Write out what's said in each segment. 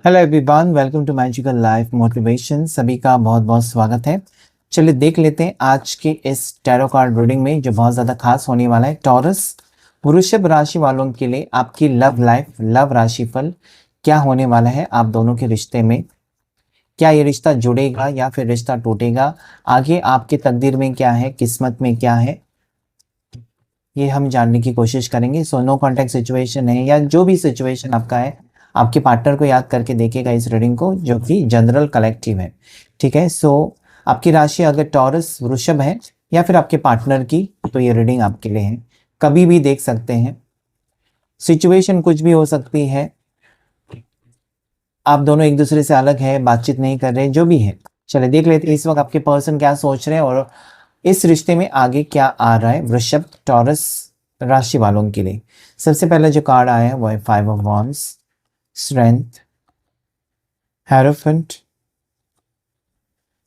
Hello everyone, welcome to magical life motivation. सभी का बहुत बहुत स्वागत है। चलिए देख लेते हैं आज के इस टैरो कार्ड रीडिंग में जो बहुत ज़्यादा खास होने वाला है। टॉरस वृषभ राशि वालों के लिए आपकी लव लाइफ, लव राशिफल क्या होने वाला है आप दोनों के रिश्ते में। क्या ये रिश्ता जुड़ेगा या फिर रिश्ता टूटेगा? आगे आपके तकदीर में क्या है, किस्मत में क्या है, ये हम जानने की कोशिश करेंगे। सो नो कॉन्टैक्ट सिचुएशन है या जो भी सिचुएशन आपका है, आपके पार्टनर को याद करके देखिएगा इस रीडिंग को, जो कि जनरल कलेक्टिव है। ठीक है। सो आपकी राशि अगर टॉरस वृषभ है या फिर आपके पार्टनर की, तो ये रीडिंग आपके लिए है। कभी भी देख सकते हैं, सिचुएशन कुछ भी हो सकती है, आप दोनों एक दूसरे से अलग है, बातचीत नहीं कर रहे, जो भी है। चलिए देख लेते हैं इस वक्त आपके पर्सन क्या सोच रहे हैं और इस रिश्ते में आगे क्या आ रहा है वृषभ टॉरस राशि वालों के लिए। सबसे पहले जो कार्ड आया है वो है 5 ऑफ वॉन्ड्स, स्ट्रेंथ, हेरोफेंट।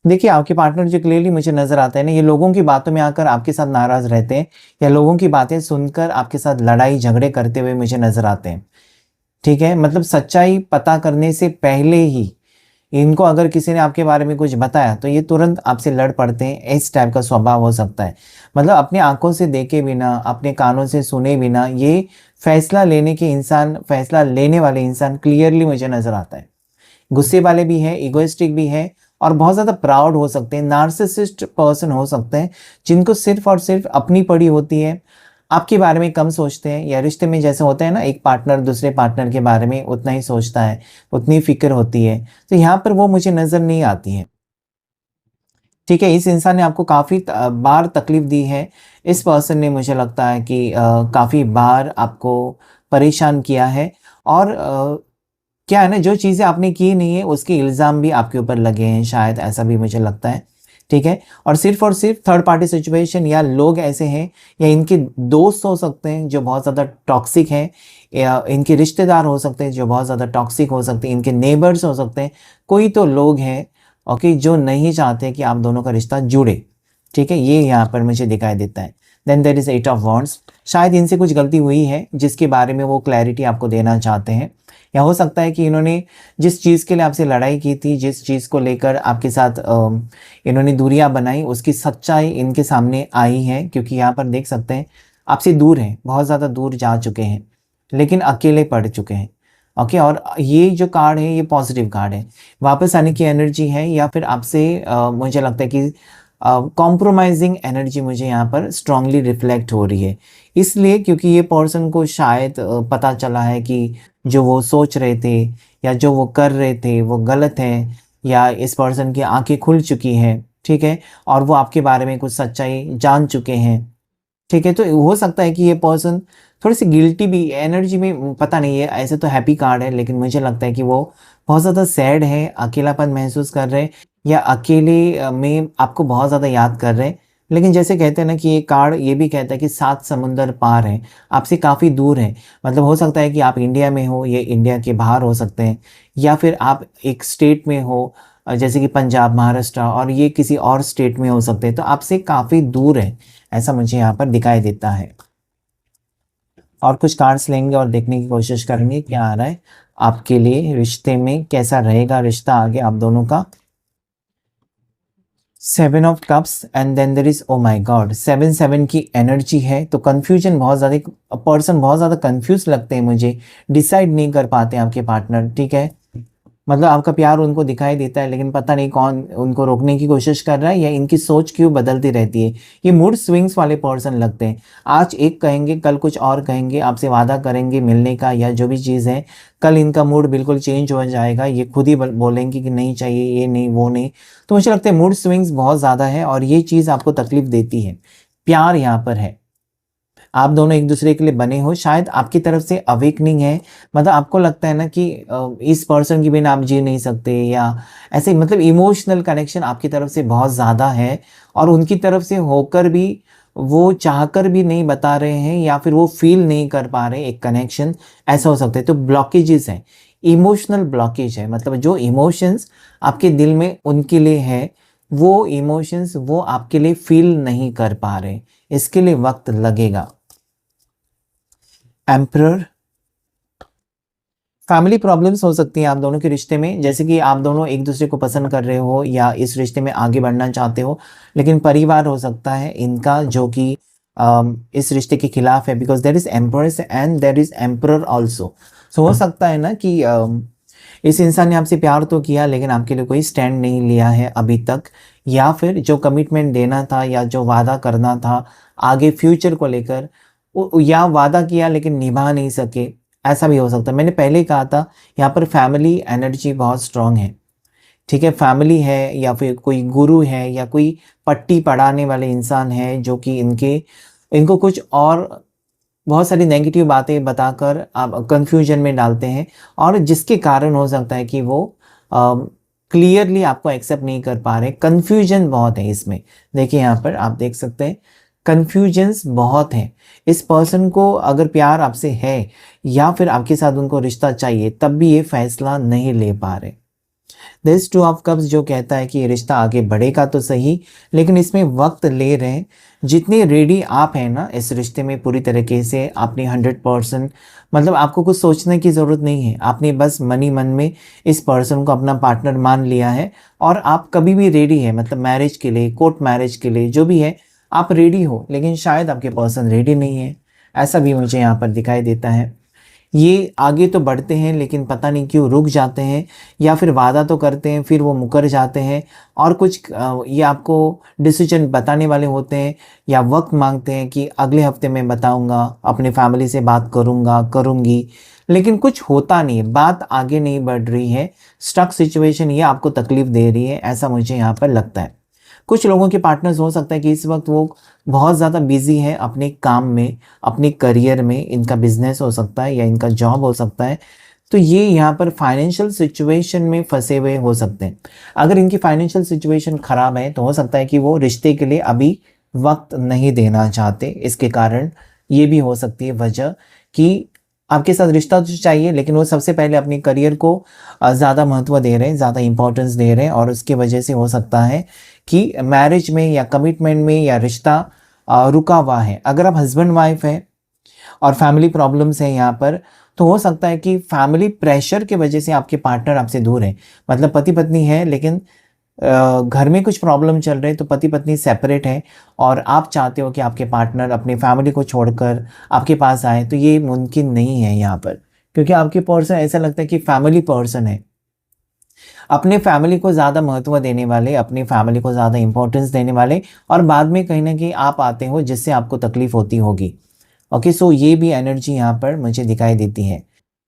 देखिए आपके पार्टनर जो क्लियरली मुझे नजर आता है ना, ये लोगों की बातों में आकर आपके साथ नाराज रहते हैं या लोगों की बातें सुनकर आपके साथ लड़ाई झगड़े करते हुए मुझे नजर आते हैं। ठीक है, मतलब सच्चाई पता करने से पहले ही इनको अगर किसी ने आपके बारे में कुछ बताया तो ये तुरंत आपसे लड़ पड़ते हैं। इस टाइप का स्वभाव हो सकता है। मतलब अपनी आंखों से देखे बिना, अपने कानों से सुने बिना ये फैसला लेने के इंसान, फैसला लेने वाले इंसान क्लियरली मुझे नजर आता है। गुस्से वाले भी है, इगोइस्टिक भी है और बहुत ज़्यादा प्राउड हो सकते हैं। नार्सिसिस्ट पर्सन हो सकते हैं जिनको सिर्फ और सिर्फ अपनी पड़ी होती है, आपके बारे में कम सोचते हैं। या रिश्ते में जैसे होता है ना, एक पार्टनर दूसरे पार्टनर के बारे में उतना ही सोचता है, उतनी फिक्र होती है, तो यहाँ पर वो मुझे नज़र नहीं आती है। ठीक है, इस इंसान ने आपको काफ़ी बार तकलीफ दी है। इस पर्सन ने मुझे लगता है कि काफ़ी बार आपको परेशान किया है और क्या है ना, जो चीज़ें आपने की नहीं है उसके इल्ज़ाम भी आपके ऊपर लगे हैं, शायद ऐसा भी मुझे लगता है। ठीक है, और सिर्फ थर्ड पार्टी सिचुएशन या लोग ऐसे हैं या इनके दोस्त हो सकते हैं जो बहुत ज़्यादा टॉक्सिक हैं, या इनके रिश्तेदार हो सकते हैं जो बहुत ज़्यादा टॉक्सिक हो सकते हैं, इनके नेबर्स हो सकते हैं। कोई तो लोग हैं ओके जो नहीं चाहते कि आप दोनों का रिश्ता जुड़े। ठीक है, ये यहाँ पर मुझे दिखाई देता है। Then there is 8 of wands. शायद इनसे कुछ गलती हुई है जिसके बारे में वो क्लैरिटी आपको देना चाहते हैं, या हो सकता है कि इन्होंने जिस चीज़ के लिए आपसे लड़ाई की थी, जिस चीज़ को लेकर आपके साथ इन्होंने दूरियां बनाई, उसकी सच्चाई इनके सामने आई है। क्योंकि यहाँ पर देख सकते हैं आपसे दूर हैं, बहुत ज़्यादा दूर जा चुके हैं, लेकिन अकेले पड़ चुके हैं। ओके, और ये जो कार्ड है ये पॉजिटिव कार्ड है, वापस आने की एनर्जी है, या फिर आपसे मुझे लगता है कि कॉम्प्रोमाइजिंग एनर्जी मुझे यहाँ पर स्ट्रांगली रिफ्लेक्ट हो रही है। इसलिए क्योंकि ये पर्सन को शायद पता चला है कि जो वो सोच रहे थे या जो वो कर रहे थे वो गलत है, या इस पर्सन की आंखें खुल चुकी हैं। ठीक है, और वो आपके बारे में कुछ सच्चाई जान चुके हैं। ठीक है, तो हो सकता है कि ये पर्सन थोड़ी सी गिल्टी भी एनर्जी में, पता नहीं है, ऐसे तो हैप्पी कार्ड है लेकिन मुझे लगता है कि वो बहुत ज़्यादा सैड है, अकेलापन महसूस कर रहे हैं, या अकेले में आपको बहुत ज़्यादा याद कर रहे हैं। लेकिन जैसे कहते हैं ना कि ये कार्ड ये भी कहता है कि 7 समुंदर पार है, आपसे काफ़ी दूर है। मतलब हो सकता है कि आप इंडिया में हो, ये इंडिया के बाहर हो सकते हैं, या फिर आप एक स्टेट में हो, जैसे कि पंजाब, महाराष्ट्र, और ये किसी और स्टेट में हो सकते हैं, तो आपसे काफ़ी दूर है, ऐसा मुझे यहाँ पर दिखाई देता है। और कुछ कार्ड्स लेंगे और देखने की कोशिश करेंगे क्या आ रहा है आपके लिए रिश्ते में, कैसा रहेगा रिश्ता आगे आप दोनों का। 7 of cups and then there is, oh my God, 7 की एनर्जी है। तो कंफ्यूजन बहुत ज़्यादा, पर्सन बहुत ज़्यादा कंफ्यूज लगते हैं मुझे, डिसाइड नहीं कर पाते आपके पार्टनर। ठीक है, मतलब आपका प्यार उनको दिखाई देता है लेकिन पता नहीं कौन उनको रोकने की कोशिश कर रहा है, या इनकी सोच क्यों बदलती रहती है। ये मूड स्विंग्स वाले पर्सन लगते हैं। आज एक कहेंगे, कल कुछ और कहेंगे, आपसे वादा करेंगे मिलने का या जो भी चीज़ है, कल इनका मूड बिल्कुल चेंज हो जाएगा। ये खुद ही बोलेंगे कि नहीं चाहिए, ये नहीं, वो नहीं। तो मुझे लगता है मूड स्विंग्स बहुत ज़्यादा है और ये चीज़ आपको तकलीफ देती है। प्यार यहाँ पर है, आप दोनों एक दूसरे के लिए बने हो, शायद आपकी तरफ से अवेकनिंग है। मतलब आपको लगता है ना कि इस पर्सन के बिना आप जी नहीं सकते, या ऐसे, मतलब इमोशनल कनेक्शन आपकी तरफ से बहुत ज़्यादा है, और उनकी तरफ से होकर भी वो चाहकर भी नहीं बता रहे हैं, या फिर वो फील नहीं कर पा रहे एक कनेक्शन, ऐसा हो सकता है। तो ब्लॉकेजेस हैं, इमोशनल ब्लॉकेज है। मतलब जो इमोशंस आपके दिल में उनके लिए है, वो इमोशंस वो आपके लिए फील नहीं कर पा रहे, इसके लिए वक्त लगेगा। एम्परर, फैमिली प्रॉब्लम्स हो सकती हैं आप दोनों के रिश्ते में, जैसे कि आप दोनों एक दूसरे को पसंद कर रहे हो या इस रिश्ते में आगे बढ़ना चाहते हो, लेकिन परिवार हो सकता है इनका जो कि इस रिश्ते के खिलाफ है, because there is empress and there is emperor also. सो हो सकता है ना कि इस इंसान ने आपसे प्यार तो किया लेकिन आपके लिए कोई स्टैंड नहीं लिया है अभी तक, या फिर जो कमिटमेंट देना था या जो वादा करना था आगे फ्यूचर को लेकर, या वादा किया लेकिन निभा नहीं सके, ऐसा भी हो सकता है। मैंने पहले ही कहा था यहाँ पर फैमिली एनर्जी बहुत स्ट्रांग है, ठीक है। फैमिली है या फिर कोई गुरु है या कोई पट्टी पढ़ाने वाले इंसान है जो कि इनको कुछ और बहुत सारी नेगेटिव बातें बताकर आप कंफ्यूजन में डालते हैं, और जिसके कारण हो सकता है कि वो क्लियरली आपको एक्सेप्ट नहीं कर पा रहे। कंफ्यूजन बहुत है इसमें, देखिए यहाँ पर आप देख सकते हैं कंफ्यूजन्स बहुत हैं। इस पर्सन को अगर प्यार आपसे है या फिर आपके साथ उनको रिश्ता चाहिए, तब भी ये फैसला नहीं ले पा रहे। दिस टू ऑफ कप्स जो कहता है कि ये रिश्ता आगे बढ़ेगा तो सही, लेकिन इसमें वक्त ले रहे हैं। जितने रेडी आप हैं ना इस रिश्ते में पूरी तरीके से, आपने 100%, मतलब आपको कुछ सोचने की ज़रूरत नहीं है, आपने बस मनी मन में इस पर्सन को अपना पार्टनर मान लिया है और आप कभी भी रेडी है, मतलब मैरिज के लिए, कोर्ट मैरिज के लिए, जो भी है आप रेडी हो, लेकिन शायद आपके पर्सन रेडी नहीं है, ऐसा भी मुझे यहाँ पर दिखाई देता है। ये आगे तो बढ़ते हैं लेकिन पता नहीं क्यों रुक जाते हैं, या फिर वादा तो करते हैं फिर वो मुकर जाते हैं, और कुछ ये आपको डिसीजन बताने वाले होते हैं या वक्त मांगते हैं कि अगले हफ्ते मैं बताऊंगा, अपने फैमिली से बात करूंगा, करूंगी, लेकिन कुछ होता नहीं है, बात आगे नहीं बढ़ रही है। स्टक सिचुएशन ये आपको तकलीफ दे रही है, ऐसा मुझे यहाँ पर लगता है। कुछ लोगों के पार्टनर्स हो सकता है कि इस वक्त वो बहुत ज़्यादा बिजी हैं अपने काम में, अपने करियर में, इनका बिजनेस हो सकता है या इनका जॉब हो सकता है, तो ये यहाँ पर फाइनेंशियल सिचुएशन में फंसे हुए हो सकते हैं। अगर इनकी फाइनेंशियल सिचुएशन ख़राब है तो हो सकता है कि वो रिश्ते के लिए अभी वक्त नहीं देना चाहते। इसके कारण ये भी हो सकती है वजह कि आपके साथ रिश्ता तो चाहिए लेकिन वो सबसे पहले अपने करियर को ज़्यादा महत्व दे रहे हैं, ज़्यादा इंपॉर्टेंस दे रहे हैं, और उसकी वजह से हो सकता है कि मैरिज में या कमिटमेंट में या रिश्ता रुका हुआ है। अगर आप हस्बैंड वाइफ हैं और फैमिली प्रॉब्लम्स हैं यहाँ पर, तो हो सकता है कि फैमिली प्रेशर के वजह से आपके पार्टनर आपसे दूर है, मतलब पति पत्नी है लेकिन घर में कुछ प्रॉब्लम चल रहे हैं, तो पति पत्नी सेपरेट है और आप चाहते हो कि आपके पार्टनर अपने फैमिली को छोड़कर आपके पास आए, तो ये मुमकिन नहीं है यहाँ पर, क्योंकि आपके पर्सन ऐसा लगता है कि फैमिली पर्सन है, अपने फैमिली को ज़्यादा महत्व देने वाले, अपनी फैमिली को ज़्यादा इंपॉर्टेंस देने वाले, और बाद में कहीं ना कहीं आप आते हो जिससे आपको तकलीफ होती होगी। ओके, सो ये भी एनर्जी यहाँ पर मुझे दिखाई देती है,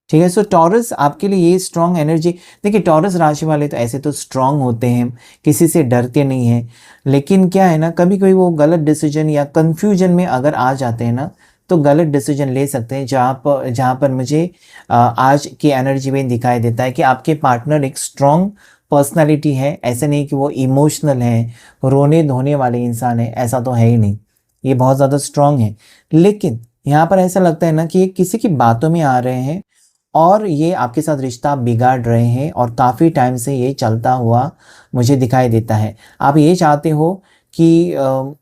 ठीक है। सो टॉरस आपके लिए ये स्ट्रॉन्ग एनर्जी, देखिए टॉरस राशि वाले तो ऐसे तो स्ट्रॉन्ग होते हैं, किसी से डरते नहीं हैं, लेकिन क्या है ना, कभी कभी वो गलत डिसीजन या कंफ्यूजन में अगर आ जाते हैं ना, तो गलत डिसीजन ले सकते हैं। जहाँ पर मुझे आज की एनर्जी में दिखाई देता है कि आपके पार्टनर एक स्ट्रॉन्ग पर्सनालिटी है, ऐसा नहीं कि वो इमोशनल है, रोने धोने वाले इंसान है, ऐसा तो है ही नहीं, ये बहुत ज़्यादा स्ट्रॉन्ग है। लेकिन यहाँ पर ऐसा लगता है ना कि ये किसी की बातों में आ रहे हैं और ये आपके साथ रिश्ता बिगाड़ रहे हैं, और काफ़ी टाइम से ये चलता हुआ मुझे दिखाई देता है। आप ये चाहते हो कि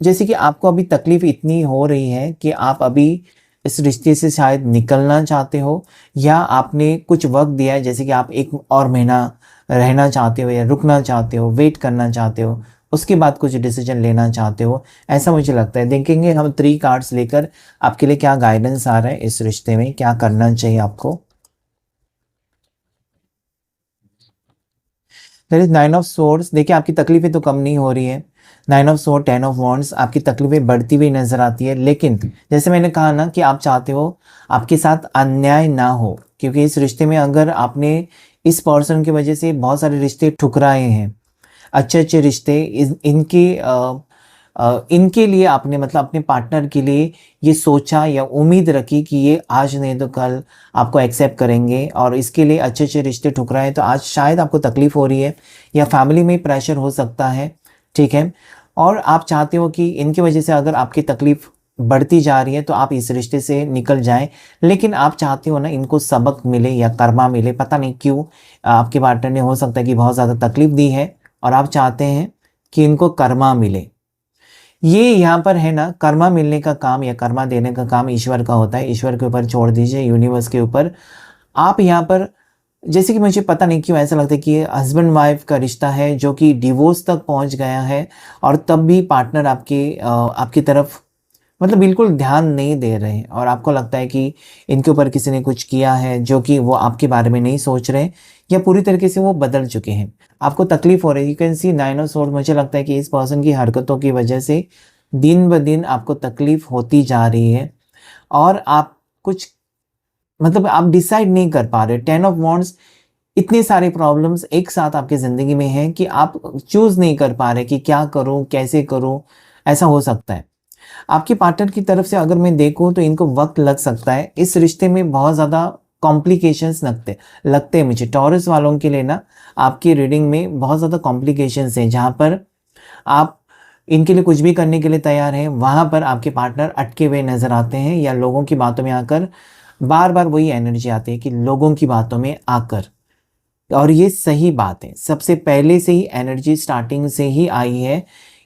जैसे कि आपको अभी तकलीफ इतनी हो रही है कि आप अभी इस रिश्ते से शायद निकलना चाहते हो, या आपने कुछ वक्त दिया है, जैसे कि आप 1 और महीना रहना चाहते हो या रुकना चाहते हो, वेट करना चाहते हो, उसके बाद कुछ डिसीजन लेना चाहते हो, ऐसा मुझे लगता है। देखेंगे हम 3 कार्ड्स लेकर आपके लिए क्या गाइडेंस आ रहा है, इस रिश्ते में क्या करना चाहिए आपको। देयर इज 9 ऑफ सोर्ड्स, देखिए आपकी तकलीफें तो कम नहीं हो रही है। 9 ऑफ सोर्ड, 10 ऑफ वॉन्ड्स, आपकी तकलीफें बढ़ती हुई नजर आती है, लेकिन जैसे मैंने कहा ना कि आप चाहते हो आपके साथ अन्याय ना हो, क्योंकि इस रिश्ते में अगर आपने इस पर्सन की वजह से बहुत सारे रिश्ते ठुकराए हैं, अच्छे अच्छे रिश्ते, इनके लिए आपने, मतलब अपने पार्टनर के लिए ये सोचा या उम्मीद रखी कि ये आज नहीं तो कल आपको एक्सेप्ट करेंगे, और इसके लिए अच्छे अच्छे रिश्ते ठुकराए, तो आज शायद आपको तकलीफ हो रही है या फैमिली में प्रेशर हो सकता है, ठीक है। और आप चाहते हो कि इनकी वजह से अगर आपकी तकलीफ बढ़ती जा रही है तो आप इस रिश्ते से निकल जाएं, लेकिन आप चाहते हो ना इनको सबक मिले या कर्मा मिले, पता नहीं क्यों आपके पार्टनर ने हो सकता है कि बहुत ज़्यादा तकलीफ दी है और आप चाहते हैं कि इनको कर्मा मिले। ये यहाँ पर है ना, कर्मा मिलने का काम या कर्मा देने का काम ईश्वर का होता है, ईश्वर के ऊपर छोड़ दीजिए, यूनिवर्स के ऊपर। आप यहाँ पर, जैसे कि मुझे पता नहीं क्यों ऐसा लगता है कि हस्बैंड वाइफ का रिश्ता है जो कि डिवोर्स तक पहुंच गया है, और तब भी पार्टनर आपकी तरफ मतलब बिल्कुल ध्यान नहीं दे रहे हैं, और आपको लगता है कि इनके ऊपर किसी ने कुछ किया है, जो कि वो आपके बारे में नहीं सोच रहे, या पूरी तरीके से वो बदल चुके हैं। आपको तकलीफ हो रही है। You can see 9 of sword. मुझे लगता है कि इस पर्सन की हरकतों की वजह से दिन ब दिन आपको तकलीफ होती जा रही है, और आप कुछ मतलब आप डिसाइड नहीं कर पा रहे। 10 ऑफ वॉन्ड्स, इतने सारे प्रॉब्लम्स एक साथ आपकी ज़िंदगी में हैं कि आप चूज़ नहीं कर पा रहे कि क्या करूँ, कैसे करूँ? ऐसा हो सकता है। आपके पार्टनर की तरफ से अगर मैं देखूँ तो इनको वक़्त लग सकता है। इस रिश्ते में बहुत ज़्यादा कॉम्प्लिकेशंस लगते हैं मुझे। टॉरस वालों के लिए ना, आपकी रीडिंग में बहुत ज़्यादा कॉम्प्लिकेशंस हैं, जहाँ पर आप इनके लिए कुछ भी करने के लिए तैयार हैं, वहाँ पर आपके पार्टनर अटके हुए नज़र आते हैं, या लोगों की बातों में आकर बार-बार वही एनर्जी आती है कि लोगों की बातों में आकर। और ये सही बात है। सबसे पहले से ही एनर्जी स्टार्टिंग से ही आई है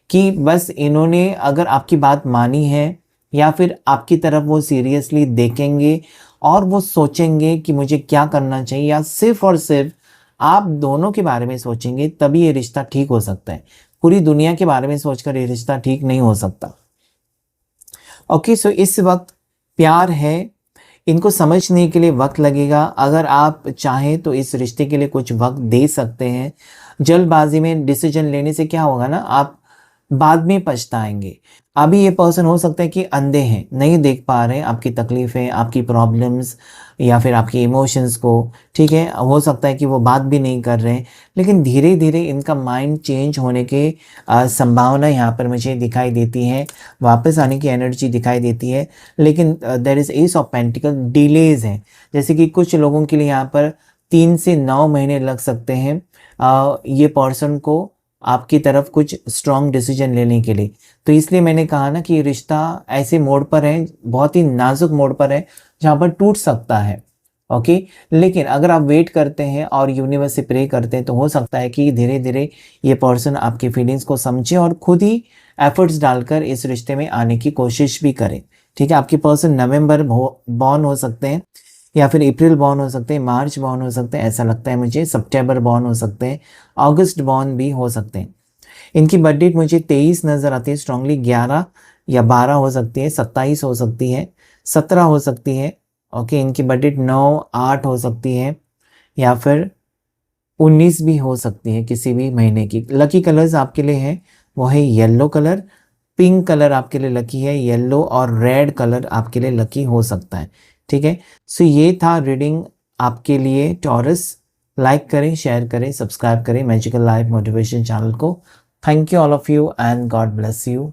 कि बस इन्होंने अगर आपकी बात मानी है, या फिर आपकी तरफ वो सीरियसली देखेंगे और वो सोचेंगे कि मुझे क्या करना चाहिए, या सिर्फ़ और सिर्फ़ आप दोनों के बारे में सोचेंगे, तभी ये रिश्ता ठीक हो सकता है। पूरी दुनिया के बारे में सोचकर ये रिश्ता ठीक नहीं हो सकता। ओके, सो इस वक़्त प्यार है, इनको समझने के लिए वक़्त लगेगा। अगर आप चाहें तो इस रिश्ते के लिए कुछ वक़्त दे सकते हैं। जल्दबाज़ी में डिसीज़न लेने से क्या होगा ना, आप बाद में पछताएँगे। अभी ये पर्सन हो सकता है कि अंधे हैं, नहीं देख पा रहे हैं आपकी तकलीफ़ें, आपकी प्रॉब्लम्स, या फिर आपके इमोशंस को, ठीक है? हो सकता है कि वो बात भी नहीं कर रहे हैं, लेकिन धीरे-धीरे इनका माइंड चेंज होने के संभावना यहाँ पर मुझे दिखाई देती है, वापस आने की एनर्जी दिखाई देती है। लेकिन there is ace of pentacle, delays हैं। जैसे कि कुछ लोगों के लिए यहाँ पर 3 से 9 महीने लग सकते हैं ये पर्सन को आपकी तरफ कुछ स्ट्रॉन्ग डिसीजन लेने के लिए। तो इसलिए मैंने कहा ना कि ये रिश्ता ऐसे मोड़ पर है, बहुत ही नाजुक मोड़ पर है, जहाँ पर टूट सकता है। ओके, लेकिन अगर आप वेट करते हैं और यूनिवर्स से प्रे करते हैं, तो हो सकता है कि धीरे-धीरे ये पर्सन आपकी फीलिंग्स को समझे और खुद ही एफर्ट्स डालकर इस रिश्ते में आने की कोशिश भी करे। ठीक है? आपके पर्सन नवंबर बॉर्न हो सकते हैं, या फिर अप्रैल बॉर्न हो सकते हैं, मार्च बॉर्न हो सकते हैं, ऐसा लगता है मुझे, सितंबर बॉर्न हो सकते हैं, अगस्त बॉर्न भी हो सकते हैं। इनकी बर्थ डेट मुझे 23 नज़र आती है स्ट्रांगली, 11 या 12 हो सकती है, 27 हो सकती है, 17 हो सकती है। ओके, इनकी बर्थ डेट 9, 8 हो सकती है, या फिर 19 भी हो सकती है किसी भी महीने की। लकी कलर्स आपके लिए हैं, वो है येलो कलर, पिंक कलर आपके लिए लकी है, येलो और रेड कलर आपके लिए लकी हो सकता है। ठीक है? सो ये था रीडिंग आपके लिए टॉरस। लाइक करें, शेयर करें, सब्सक्राइब करें मैजिकल लाइफ मोटिवेशन चैनल को। Thank you all of you and God bless you.